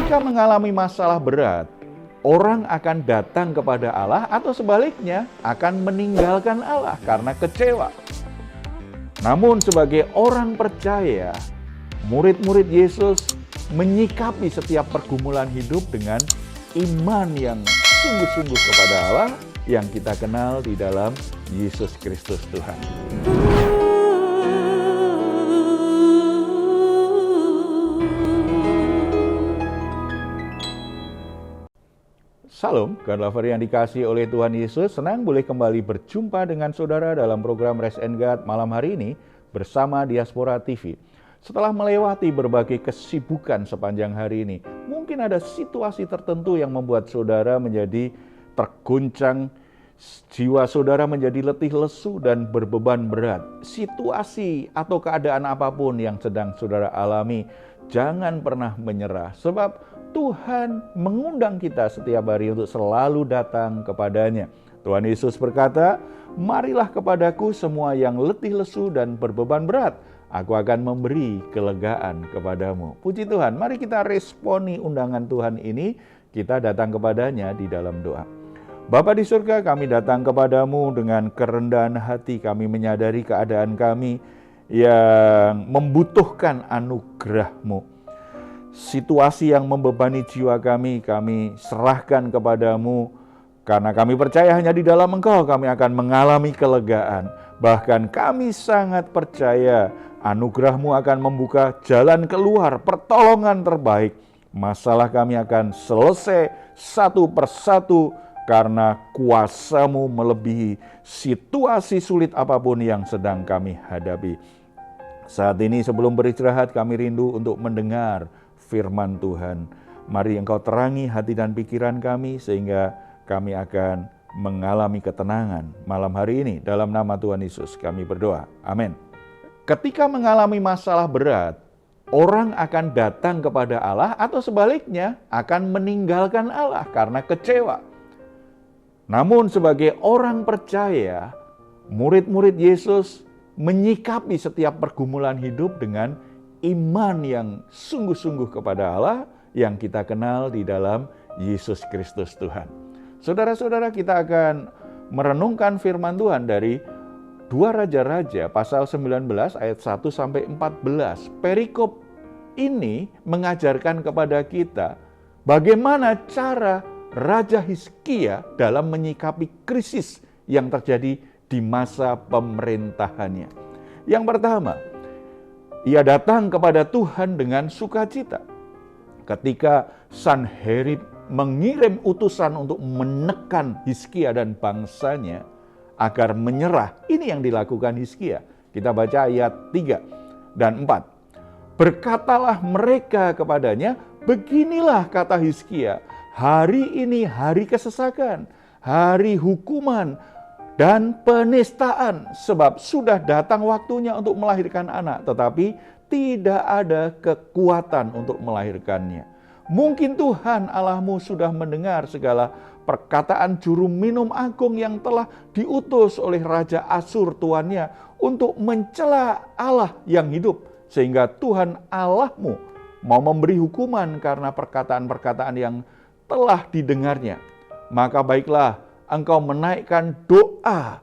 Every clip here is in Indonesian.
Ketika mengalami masalah berat, orang akan datang kepada Allah atau sebaliknya akan meninggalkan Allah karena kecewa. Namun sebagai orang percaya, murid-murid Yesus menyikapi setiap pergumulan hidup dengan iman yang sungguh-sungguh kepada Allah yang kita kenal di dalam Yesus Kristus Tuhan. Salam, God lover yang dikasihi oleh Tuhan Yesus, senang boleh kembali berjumpa dengan saudara dalam program Rest and God malam hari ini bersama Diaspora TV. Setelah melewati berbagai kesibukan sepanjang hari ini, mungkin ada situasi tertentu yang membuat saudara menjadi terguncang, jiwa saudara menjadi letih lesu dan berbeban berat. Situasi atau keadaan apapun yang sedang saudara alami, jangan pernah menyerah, sebab Tuhan mengundang kita setiap hari untuk selalu datang kepadanya. Tuhan Yesus berkata, "Marilah kepadaku semua yang letih lesu dan berbeban berat, aku akan memberi kelegaan kepadamu." Puji Tuhan, mari kita responi undangan Tuhan ini, kita datang kepadanya di dalam doa. Bapa di surga, kami datang kepadamu dengan kerendahan hati, kami menyadari keadaan kami yang membutuhkan anugerah-Mu. Situasi yang membebani jiwa kami serahkan kepadamu, karena kami percaya hanya di dalam Engkau kami akan mengalami kelegaan. Bahkan kami sangat percaya anugerah-Mu akan membuka jalan keluar, pertolongan terbaik. Masalah kami akan selesai satu persatu karena kuasa-Mu melebihi situasi sulit apapun yang sedang kami hadapi. Saat ini sebelum beristirahat kami rindu untuk mendengar firman Tuhan. Mari Engkau terangi hati dan pikiran kami sehingga kami akan mengalami ketenangan malam hari ini. Dalam nama Tuhan Yesus kami berdoa. Amin. Ketika mengalami masalah berat, orang akan datang kepada Allah atau sebaliknya akan meninggalkan Allah karena kecewa. Namun sebagai orang percaya, murid-murid Yesus menyikapi setiap pergumulan hidup dengan iman yang sungguh-sungguh kepada Allah yang kita kenal di dalam Yesus Kristus Tuhan. Saudara-saudara, kita akan merenungkan firman Tuhan dari 2 Raja-Raja pasal 19 ayat 1 sampai 14. Perikop ini mengajarkan kepada kita bagaimana cara Raja Hizkia dalam menyikapi krisis yang terjadi di masa pemerintahannya. Yang pertama, ia datang kepada Tuhan dengan sukacita. Ketika Sanherib mengirim utusan untuk menekan Hizkia dan bangsanya agar menyerah, ini yang dilakukan Hizkia. Kita baca ayat 3 dan 4. Berkatalah mereka kepadanya, "Beginilah kata Hizkia, hari ini hari kesesakan, hari hukuman, dan penistaan, sebab sudah datang waktunya untuk melahirkan anak, tetapi tidak ada kekuatan untuk melahirkannya. Mungkin Tuhan Allahmu sudah mendengar segala perkataan juru minum agung yang telah diutus oleh Raja Asyur tuannya untuk mencela Allah yang hidup, sehingga Tuhan Allahmu mau memberi hukuman karena perkataan-perkataan yang telah didengarnya. Maka baiklah, engkau menaikkan doa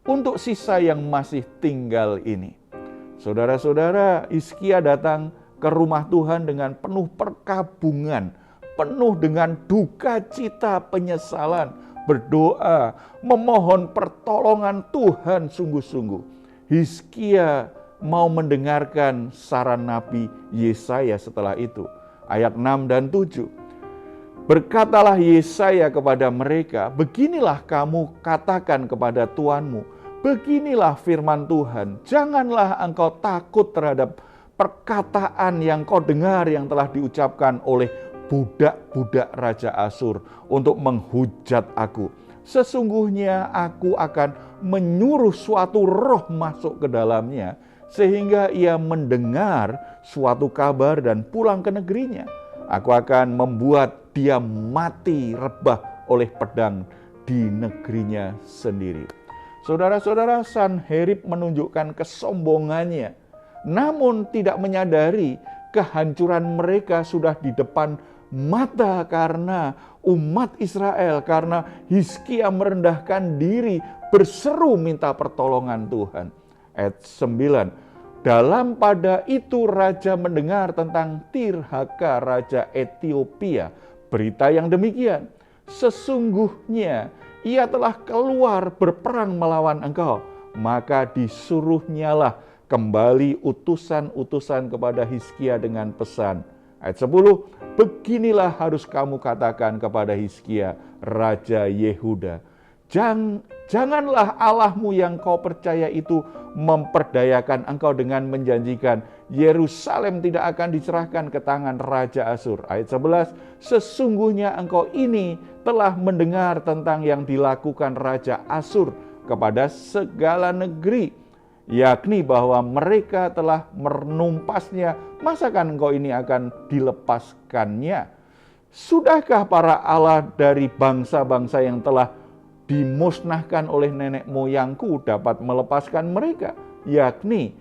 untuk sisa yang masih tinggal ini." Saudara-saudara, Hizkia datang ke rumah Tuhan dengan penuh perkabungan, penuh dengan duka cita penyesalan, berdoa, memohon pertolongan Tuhan sungguh-sungguh. Hizkia mau mendengarkan saran Nabi Yesaya setelah itu. Ayat 6 dan 7. Berkatalah Yesaya kepada mereka, "Beginilah kamu katakan kepada tuanmu, beginilah firman Tuhan, janganlah engkau takut terhadap perkataan yang kau dengar yang telah diucapkan oleh budak-budak Raja Asyur untuk menghujat aku. Sesungguhnya aku akan menyuruh suatu roh masuk ke dalamnya, sehingga ia mendengar suatu kabar dan pulang ke negerinya. Aku akan membuat dia mati rebah oleh pedang di negerinya sendiri." Saudara-saudara, Sanherib menunjukkan kesombongannya, namun tidak menyadari kehancuran mereka sudah di depan mata karena umat Israel, karena Hizkia merendahkan diri, berseru minta pertolongan Tuhan. Ayat 9, dalam pada itu raja mendengar tentang Tirhaka, raja Ethiopia, berita yang demikian. Sesungguhnya ia telah keluar berperang melawan engkau. Maka disuruhnyalah kembali utusan-utusan kepada Hizkia dengan pesan. Ayat 10, beginilah harus kamu katakan kepada Hizkia, raja Yehuda. Janganlah Allahmu yang kau percaya itu memperdayakan engkau dengan menjanjikan Yerusalem tidak akan diserahkan ke tangan Raja Asyur. Ayat 11, sesungguhnya engkau ini telah mendengar tentang yang dilakukan Raja Asyur kepada segala negeri, yakni bahwa mereka telah menumpasnya, masakan engkau ini akan dilepaskannya? Sudahkah para Allah dari bangsa-bangsa yang telah dimusnahkan oleh nenek moyangku dapat melepaskan mereka, yakni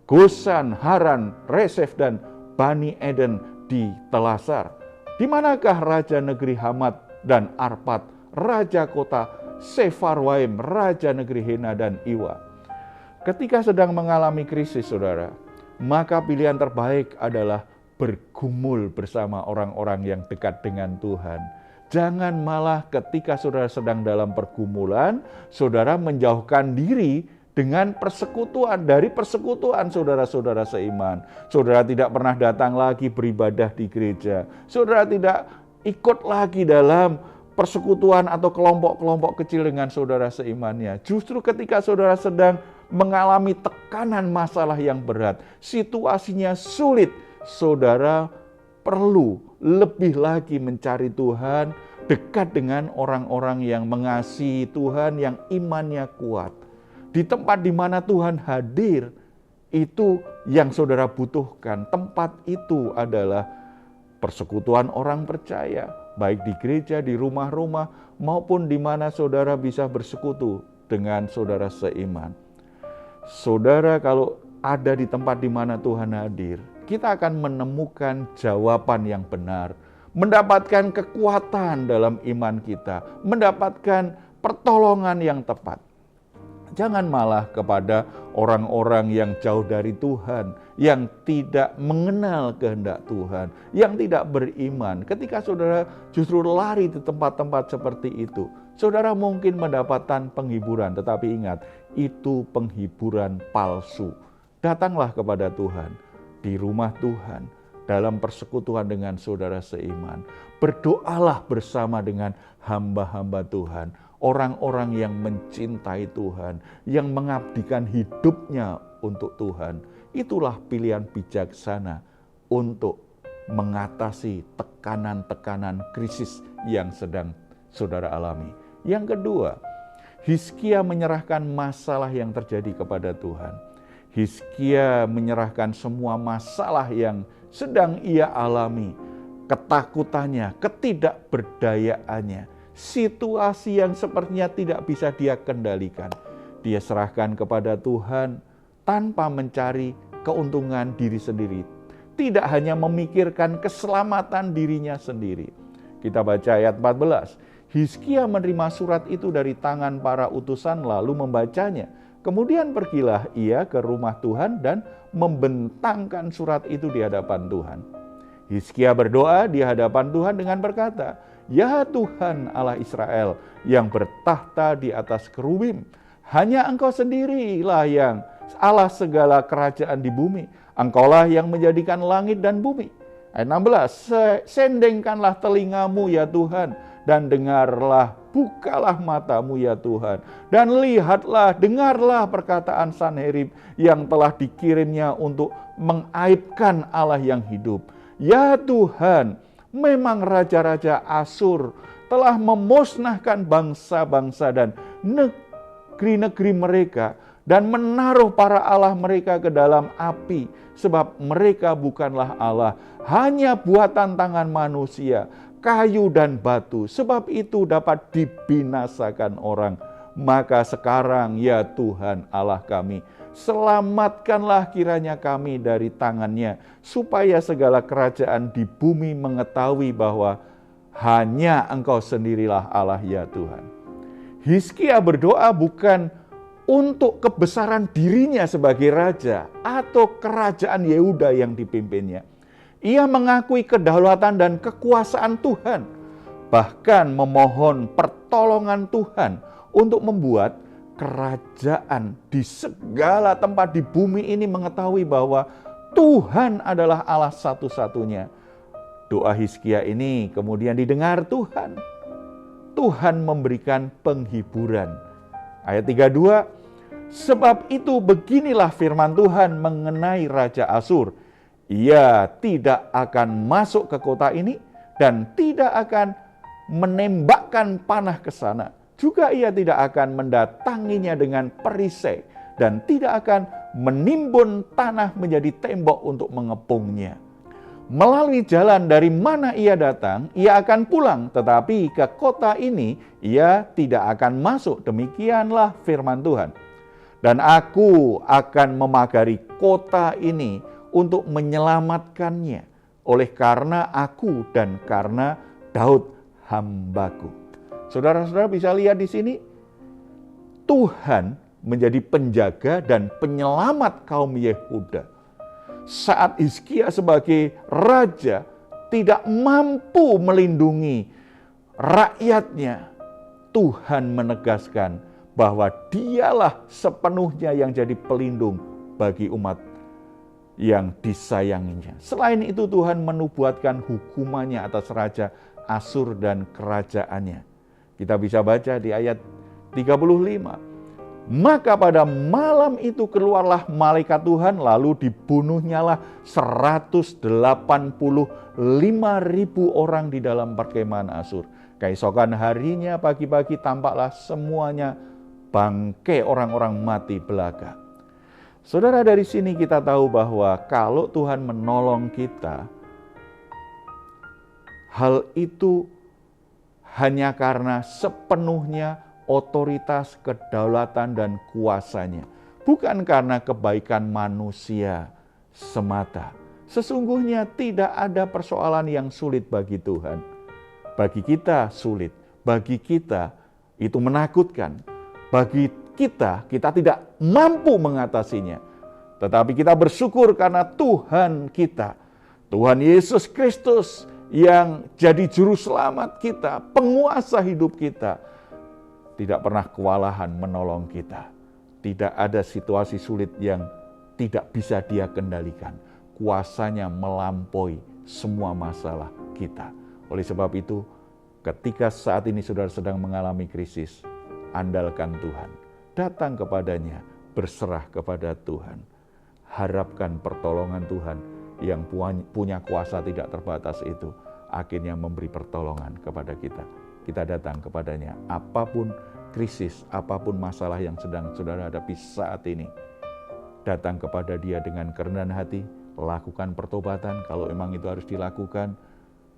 Gosan, Haran, Resef, dan Bani Eden di Telasar? Di manakah raja negeri Hamat dan Arpad, raja kota Sefarwaim, raja negeri Hena dan Iwa? Ketika sedang mengalami krisis, saudara, maka pilihan terbaik adalah bergumul bersama orang-orang yang dekat dengan Tuhan. Jangan malah ketika saudara sedang dalam pergumulan, saudara menjauhkan diri dengan persekutuan, dari persekutuan saudara-saudara seiman. Saudara tidak pernah datang lagi beribadah di gereja. Saudara tidak ikut lagi dalam persekutuan atau kelompok-kelompok kecil dengan saudara seimannya. Justru ketika saudara sedang mengalami tekanan masalah yang berat, situasinya sulit, saudara perlu lebih lagi mencari Tuhan, dekat dengan orang-orang yang mengasihi Tuhan, yang imannya kuat. Di tempat di mana Tuhan hadir, itu yang saudara butuhkan. Tempat itu adalah persekutuan orang percaya, baik di gereja, di rumah-rumah, maupun di mana saudara bisa bersekutu dengan saudara seiman. Saudara kalau ada di tempat di mana Tuhan hadir, kita akan menemukan jawaban yang benar, mendapatkan kekuatan dalam iman kita, mendapatkan pertolongan yang tepat. Jangan malah kepada orang-orang yang jauh dari Tuhan, yang tidak mengenal kehendak Tuhan, yang tidak beriman. Ketika saudara justru lari di tempat-tempat seperti itu, saudara mungkin mendapatkan penghiburan, tetapi ingat, itu penghiburan palsu. Datanglah kepada Tuhan, di rumah Tuhan, dalam persekutuan dengan saudara seiman. Berdoalah bersama dengan hamba-hamba Tuhan, orang-orang yang mencintai Tuhan, yang mengabdikan hidupnya untuk Tuhan. Itulah pilihan bijaksana untuk mengatasi tekanan-tekanan krisis yang sedang saudara alami. Yang kedua, Hizkia menyerahkan masalah yang terjadi kepada Tuhan. Hizkia menyerahkan semua masalah yang sedang ia alami, ketakutannya, ketidakberdayaannya, situasi yang sepertinya tidak bisa dia kendalikan. Dia serahkan kepada Tuhan tanpa mencari keuntungan diri sendiri. Tidak hanya memikirkan keselamatan dirinya sendiri. Kita baca ayat 14. Hizkia menerima surat itu dari tangan para utusan lalu membacanya. Kemudian pergilah ia ke rumah Tuhan dan membentangkan surat itu di hadapan Tuhan. Hizkia berdoa di hadapan Tuhan dengan berkata, "Ya Tuhan Allah Israel yang bertahta di atas kerubim, hanya Engkau sendirilah yang Allah segala kerajaan di bumi. Engkaulah yang menjadikan langit dan bumi." Ayat 16, "Sendengkanlah telingamu ya Tuhan, dan dengarlah, bukalah matamu ya Tuhan, dan lihatlah, dengarlah perkataan Sanherib yang telah dikirimnya untuk mengaibkan Allah yang hidup. Ya Tuhan, memang raja-raja Asyur telah memusnahkan bangsa-bangsa dan negeri-negeri mereka, dan menaruh para Allah mereka ke dalam api, sebab mereka bukanlah Allah, hanya buatan tangan manusia, kayu dan batu, sebab itu dapat dibinasakan orang. Maka sekarang ya Tuhan Allah kami, Selamatkanlah kiranya kami dari tangannya, supaya segala kerajaan di bumi mengetahui bahwa hanya Engkau sendirilah Allah ya Tuhan. Hizkia berdoa bukan untuk kebesaran dirinya sebagai raja atau kerajaan Yehuda yang dipimpinnya. Ia mengakui kedaulatan dan kekuasaan Tuhan, bahkan memohon pertolongan Tuhan untuk membuat kerajaan di segala tempat di bumi ini mengetahui bahwa Tuhan adalah Allah satu-satunya. Doa Hizkia ini kemudian didengar Tuhan. Tuhan memberikan penghiburan. Ayat 32, sebab itu beginilah firman Tuhan mengenai Raja Asyur. Ia tidak akan masuk ke kota ini dan tidak akan menembakkan panah ke sana. Juga ia tidak akan mendatanginya dengan perisai dan tidak akan menimbun tanah menjadi tembok untuk mengepungnya. Melalui jalan dari mana ia datang, ia akan pulang, tetapi ke kota ini ia tidak akan masuk. Demikianlah firman Tuhan. Dan aku akan memagari kota ini untuk menyelamatkannya, oleh karena aku dan karena Daud hambaku. Saudara-saudara bisa lihat di sini, Tuhan menjadi penjaga dan penyelamat kaum Yehuda. Saat Hizkia sebagai raja tidak mampu melindungi rakyatnya, Tuhan menegaskan bahwa dialah sepenuhnya yang jadi pelindung bagi umat yang disayanginya. Selain itu Tuhan menubuatkan hukumannya atas Raja Asyur dan kerajaannya. Kita bisa baca di ayat 35. Maka pada malam itu keluarlah malaikat Tuhan, lalu dibunuhnyalah 185.000 orang di dalam perkemahan Asyur. Keesokan harinya pagi-pagi tampaklah semuanya bangkai orang-orang mati belaga. Saudara, dari sini kita tahu bahwa kalau Tuhan menolong kita, hal itu hanya karena sepenuhnya otoritas, kedaulatan, dan kuasanya. Bukan karena kebaikan manusia semata. Sesungguhnya tidak ada persoalan yang sulit bagi Tuhan. Bagi kita sulit, bagi kita itu menakutkan. Bagi kita tidak mampu mengatasinya. Tetapi kita bersyukur karena Tuhan kita, Tuhan Yesus Kristus, yang jadi juru selamat kita, penguasa hidup kita, tidak pernah kewalahan menolong kita. Tidak ada situasi sulit yang tidak bisa Dia kendalikan. Kuasanya melampaui semua masalah kita. Oleh sebab itu, ketika saat ini saudara sedang mengalami krisis, andalkan Tuhan. Datang kepadanya, berserah kepada Tuhan. Harapkan pertolongan Tuhan yang punya kuasa tidak terbatas itu akhirnya memberi pertolongan kepada kita. Kita datang kepadanya, apapun krisis, apapun masalah yang sedang saudara hadapi saat ini, datang kepada Dia dengan kerendahan hati, lakukan pertobatan kalau memang itu harus dilakukan,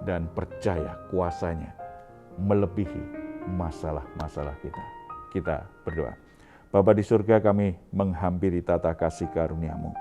dan percaya kuasanya melebihi masalah-masalah kita. Kita berdoa. Bapa di surga, kami menghampiri tata kasih karunia-Mu.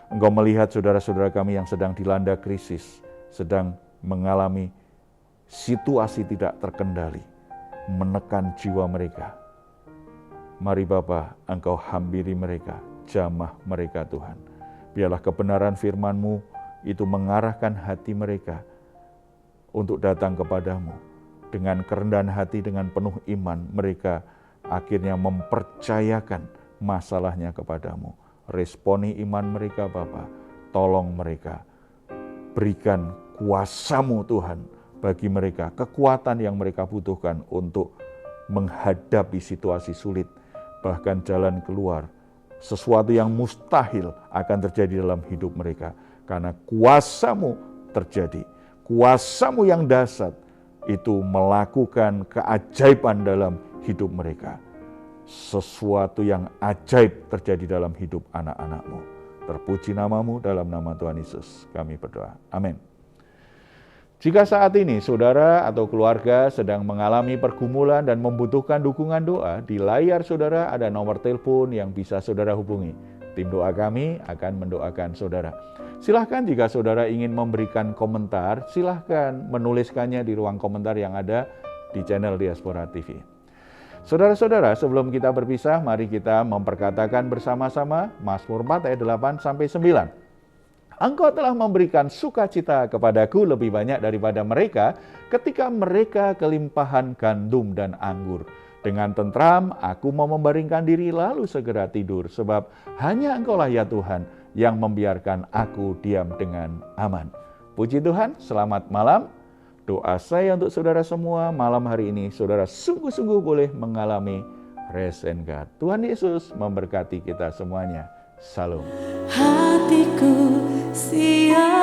Engkau melihat saudara-saudara kami yang sedang dilanda krisis, sedang mengalami situasi tidak terkendali, menekan jiwa mereka. Mari Bapa, Engkau hampiri mereka, jamah mereka Tuhan. Biarlah kebenaran firman-Mu itu mengarahkan hati mereka untuk datang kepadamu. Dengan kerendahan hati, dengan penuh iman, mereka akhirnya mempercayakan masalahnya kepadamu. Responi iman mereka Bapa, tolong mereka. Berikan kuasa-Mu Tuhan bagi mereka, kekuatan yang mereka butuhkan untuk menghadapi situasi sulit, bahkan jalan keluar. Sesuatu yang mustahil akan terjadi dalam hidup mereka, karena kuasa-Mu terjadi. Kuasa-Mu yang dahsyat itu melakukan keajaiban dalam hidup mereka. Sesuatu yang ajaib terjadi dalam hidup anak-anak-Mu. Terpuji nama-Mu, dalam nama Tuhan Yesus kami berdoa. Amin. Jika saat ini saudara atau keluarga sedang mengalami pergumulan dan membutuhkan dukungan doa, di layar saudara ada nomor telepon yang bisa saudara hubungi. Tim doa kami akan mendoakan saudara. Silahkan jika saudara ingin memberikan komentar, silahkan menuliskannya di ruang komentar yang ada di channel Diaspora TV. Saudara-saudara, sebelum kita berpisah, mari kita memperkatakan bersama-sama Mazmur 4 ayat 8 sampai 9. Engkau telah memberikan sukacita kepadaku lebih banyak daripada mereka ketika mereka kelimpahan gandum dan anggur. Dengan tentram aku mau membaringkan diri lalu segera tidur, sebab hanya Engkaulah ya Tuhan yang membiarkan aku diam dengan aman. Puji Tuhan, selamat malam. Doa saya untuk saudara semua malam hari ini, saudara sungguh-sungguh boleh mengalami rest and God. Tuhan Yesus memberkati kita semuanya. Salam. Hatiku siap